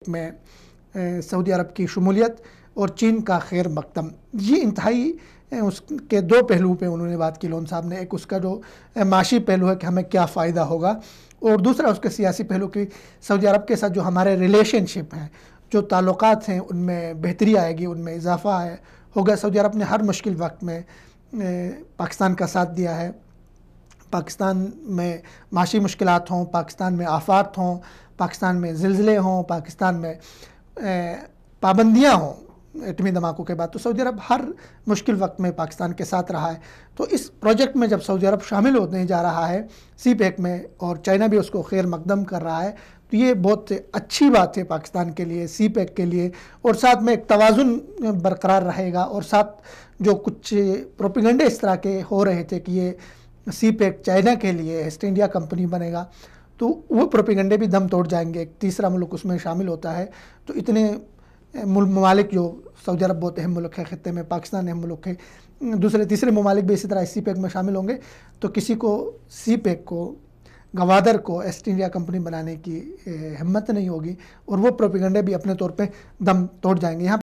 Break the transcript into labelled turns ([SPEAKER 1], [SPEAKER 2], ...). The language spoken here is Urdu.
[SPEAKER 1] میں سعودی عرب کی شمولیت اور چین کا خیر مقدم، یہ انتہائی اس کے دو پہلو پہ انہوں نے بات کی لون صاحب نے۔ ایک اس کا جو معاشی پہلو ہے کہ ہمیں کیا فائدہ ہوگا، اور دوسرا اس کے سیاسی پہلو کہ سعودی عرب کے ساتھ جو ہمارے ریلیشن شپ ہیں، جو تعلقات ہیں، ان میں بہتری آئے گی، ان میں اضافہ ہوگا۔ سعودی عرب نے ہر مشکل وقت میں پاکستان کا ساتھ دیا ہے۔ پاکستان میں معاشی مشکلات ہوں، پاکستان میں آفات ہوں، پاکستان میں زلزلے ہوں، پاکستان میں پابندیاں ہوں ایٹمی دھماکوں کے بعد، تو سعودی عرب ہر مشکل وقت میں پاکستان کے ساتھ رہا ہے۔ تو اس پروجیکٹ میں جب سعودی عرب شامل ہونے جا رہا ہے سی پیک میں، اور چائنا بھی اس کو خیر مقدم کر رہا ہے، تو یہ بہت اچھی بات ہے پاکستان کے لیے، سی پیک کے لیے، اور ساتھ میں ایک توازن برقرار رہے گا۔ اور ساتھ جو کچھ پروپیگنڈے اس طرح کے ہو رہے تھے کہ یہ سی پیک چائنا کے لیے ایسٹ انڈیا کمپنی بنے گا، تو وہ پروپیگنڈے بھی دم توڑ جائیں گے۔ ایک تیسرا ملک اس میں شامل ہوتا ہے، تو اتنے ممالک، جو سعودی عرب بہت اہم ملک ہے خطے میں، پاکستان اہم ملک ہے، دوسرے تیسرے ممالک بھی اسی طرح سی پیک میں شامل ہوں گے، تو کسی کو سی پیک کو، گوادر کو ایسٹ انڈیا کمپنی بنانے کی ہمت نہیں ہوگی، اور وہ پروپیگنڈے بھی اپنے طور پہ دم توڑ جائیں گے۔ یہاں